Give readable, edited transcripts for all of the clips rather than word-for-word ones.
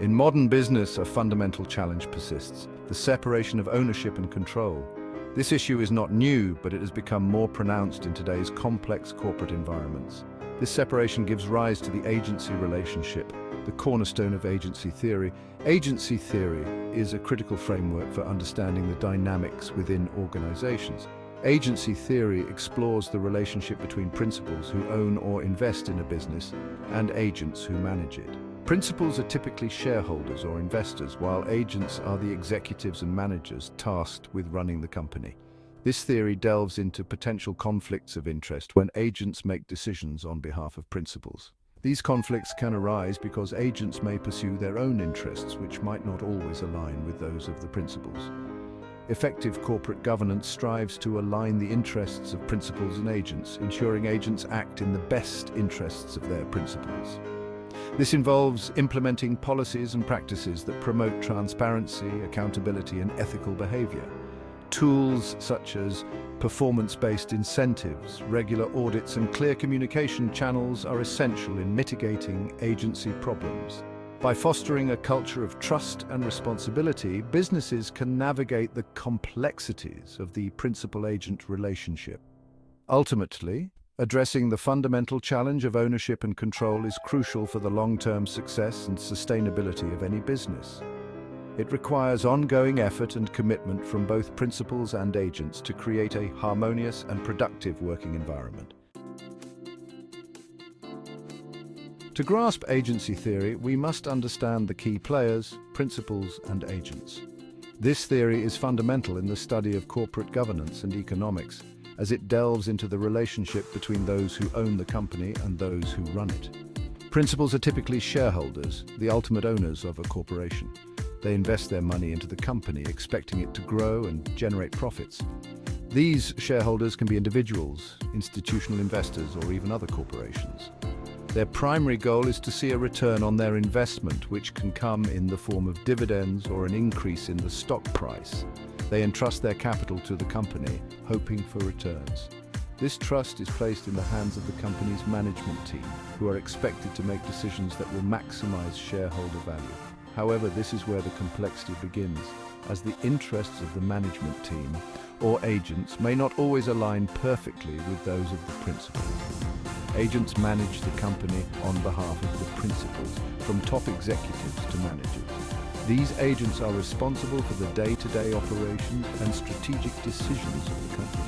In modern business, a fundamental challenge persists: the separation of ownership and control. This issue is not new, but it has become more pronounced in today's complex corporate environments. This separation gives rise to the agency relationship, the cornerstone of agency theory. Agency theory is a critical framework for understanding the dynamics within organizations. Agency theory explores the relationship between principals who own or invest in a business and agents who manage it. Principals are typically shareholders or investors, while agents are the executives and managers tasked with running the company. This theory delves into potential conflicts of interest when agents make decisions on behalf of principals. These conflicts can arise because agents may pursue their own interests, which might not always align with those of the principals. Effective corporate governance strives to align the interests of principals and agents, ensuring agents act in the best interests of their principals. This involves implementing policies and practices that promote transparency, accountability, and ethical behavior. Tools such as performance-based incentives, regular audits, and clear communication channels are essential in mitigating agency problems. By fostering a culture of trust and responsibility, businesses can navigate the complexities of the principal-agent relationship. Ultimately, addressing the fundamental challenge of ownership and control is crucial for the long-term success and sustainability of any business. It requires ongoing effort and commitment from both principals and agents to create a harmonious and productive working environment. To grasp agency theory, we must understand the key players, principals, and agents. This theory is fundamental in the study of corporate governance and economics, as it delves into the relationship between those who own the company and those who run it. Principals are typically shareholders, the ultimate owners of a corporation. They invest their money into the company, expecting it to grow and generate profits. These shareholders can be individuals, institutional investors, or even other corporations. Their primary goal is to see a return on their investment, which can come in the form of dividends or an increase in the stock price. They entrust their capital to the company, hoping for returns. This trust is placed in the hands of the company's management team, who are expected to make decisions that will maximize shareholder value. However, this is where the complexity begins, as the interests of the management team or agents may not always align perfectly with those of the principals. Agents manage the company on behalf of the principals, from top executives to managers. These agents are responsible for the day-to-day operations and strategic decisions of the company.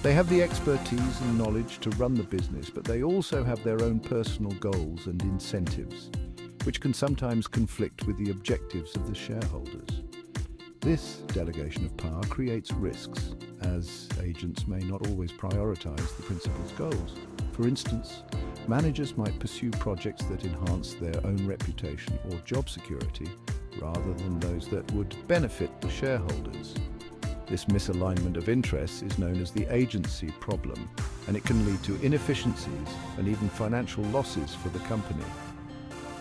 They have the expertise and knowledge to run the business, but they also have their own personal goals and incentives, which can sometimes conflict with the objectives of the shareholders. This delegation of power creates risks, as agents may not always prioritize the principal's goals. For instance, managers might pursue projects that enhance their own reputation or job security, rather than those that would benefit the shareholders. This misalignment of interests is known as the agency problem, and it can lead to inefficiencies and even financial losses for the company.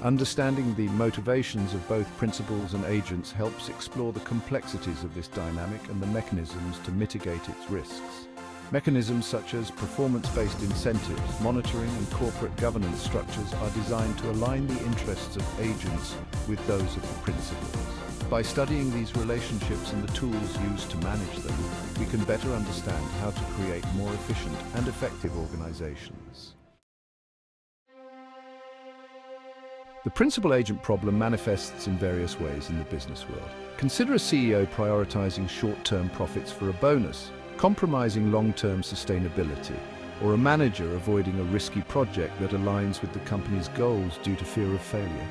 Understanding the motivations of both principals and agents helps explore the complexities of this dynamic and the mechanisms to mitigate its risks. Mechanisms such as performance-based incentives, monitoring, and corporate governance structures are designed to align the interests of agents with those of the principals. By studying these relationships and the tools used to manage them, we can better understand how to create more efficient and effective organizations. The principal-agent problem manifests in various ways in the business world. Consider a CEO prioritizing short-term profits for a bonus, compromising long-term sustainability, or a manager avoiding a risky project that aligns with the company's goals due to fear of failure.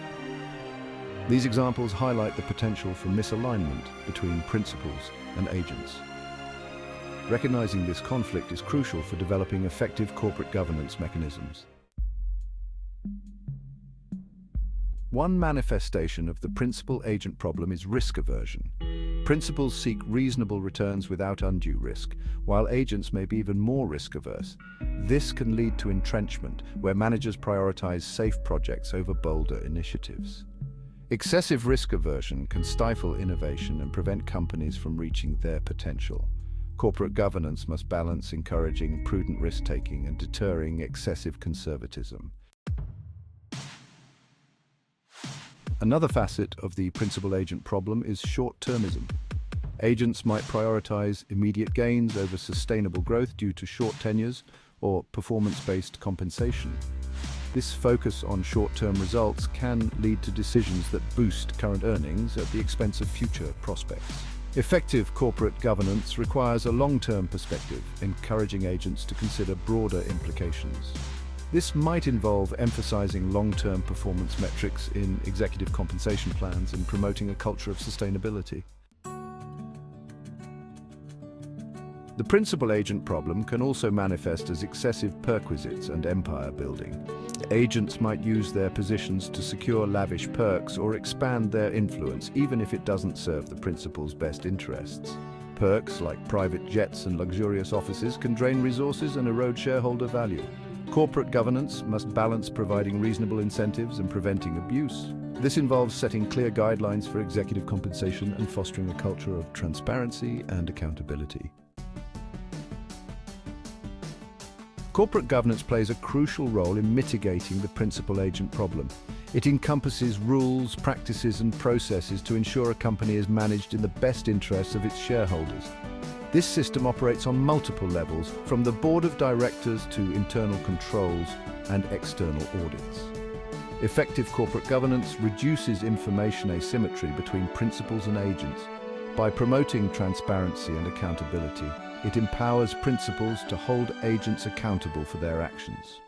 These examples highlight the potential for misalignment between principals and agents. Recognizing this conflict is crucial for developing effective corporate governance mechanisms. One manifestation of the principal-agent problem is risk aversion. Principals seek reasonable returns without undue risk, while agents may be even more risk-averse. This can lead to entrenchment, where managers prioritize safe projects over bolder initiatives. Excessive risk aversion can stifle innovation and prevent companies from reaching their potential. Corporate governance must balance encouraging prudent risk-taking and deterring excessive conservatism. Another facet of the principal-agent problem is short-termism. Agents might prioritize immediate gains over sustainable growth due to short tenures or performance-based compensation. This focus on short-term results can lead to decisions that boost current earnings at the expense of future prospects. Effective corporate governance requires a long-term perspective, encouraging agents to consider broader implications. This might involve emphasizing long-term performance metrics in executive compensation plans and promoting a culture of sustainability. The principal-agent problem can also manifest as excessive perquisites and empire building. Agents might use their positions to secure lavish perks or expand their influence, even if it doesn't serve the principal's best interests. Perks like private jets and luxurious offices can drain resources and erode shareholder value. Corporate governance must balance providing reasonable incentives and preventing abuse. This involves setting clear guidelines for executive compensation and fostering a culture of transparency and accountability. Corporate governance plays a crucial role in mitigating the principal-agent problem. It encompasses rules, practices, and processes to ensure a company is managed in the best interests of its shareholders. This system operates on multiple levels, from the board of directors to internal controls and external audits. Effective corporate governance reduces information asymmetry between principals and agents. By promoting transparency and accountability, it empowers principals to hold agents accountable for their actions.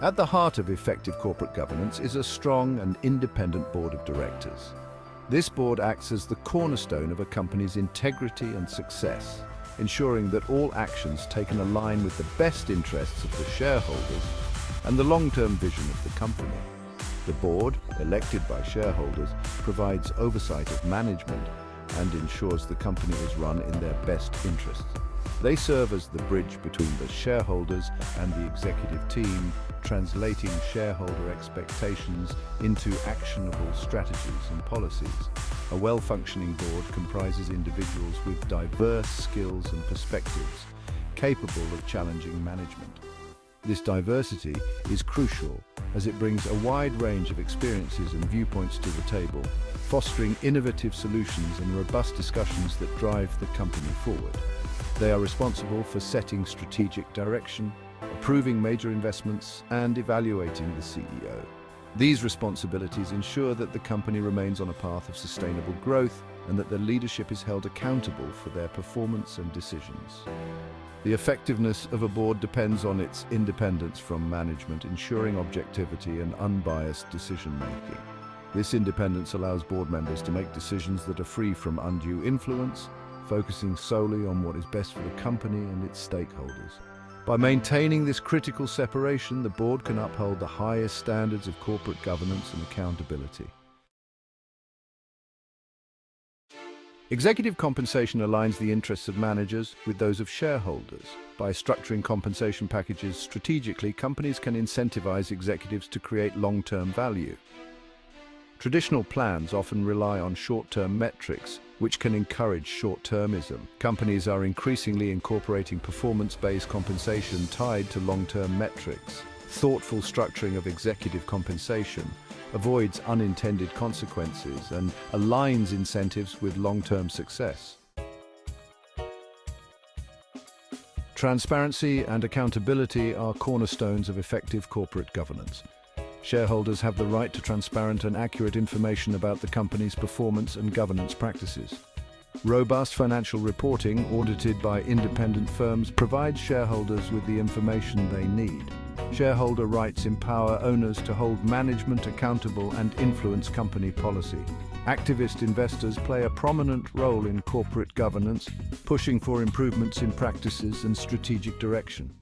At the heart of effective corporate governance is a strong and independent board of directors. This board acts as the cornerstone of a company's integrity and success, ensuring that all actions taken align with the best interests of the shareholders and the long-term vision of the company. The board, elected by shareholders, provides oversight of management and ensures the company is run in their best interests. They serve as the bridge between the shareholders and the executive team, translating shareholder expectations into actionable strategies and policies. A well-functioning board comprises individuals with diverse skills and perspectives, capable of challenging management. This diversity is crucial as it brings a wide range of experiences and viewpoints to the table, fostering innovative solutions and robust discussions that drive the company forward. They are responsible for setting strategic direction, approving major investments, and evaluating the CEO. These responsibilities ensure that the company remains on a path of sustainable growth and that the leadership is held accountable for their performance and decisions. The effectiveness of a board depends on its independence from management, ensuring objectivity and unbiased decision-making. This independence allows board members to make decisions that are free from undue influence, focusing solely on what is best for the company and its stakeholders. By maintaining this critical separation, the board can uphold the highest standards of corporate governance and accountability. Executive compensation aligns the interests of managers with those of shareholders. By structuring compensation packages strategically, companies can incentivize executives to create long-term value. Traditional plans often rely on short-term metrics, which can encourage short-termism. Companies are increasingly incorporating performance-based compensation tied to long-term metrics. Thoughtful structuring of executive compensation avoids unintended consequences and aligns incentives with long-term success. Transparency and accountability are cornerstones of effective corporate governance. Shareholders have the right to transparent and accurate information about the company's performance and governance practices. Robust financial reporting, audited by independent firms, provides shareholders with the information they need. Shareholder rights empower owners to hold management accountable and influence company policy. Activist investors play a prominent role in corporate governance, pushing for improvements in practices and strategic direction.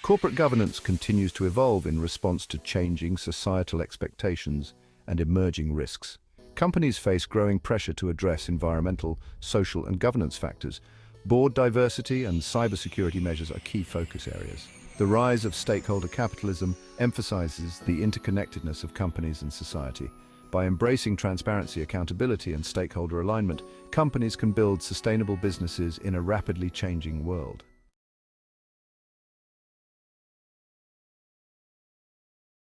Corporate governance continues to evolve in response to changing societal expectations and emerging risks. Companies face growing pressure to address environmental, social, and governance factors. Board diversity and cybersecurity measures are key focus areas. The rise of stakeholder capitalism emphasizes the interconnectedness of companies and society. By embracing transparency, accountability, and stakeholder alignment, companies can build sustainable businesses in a rapidly changing world.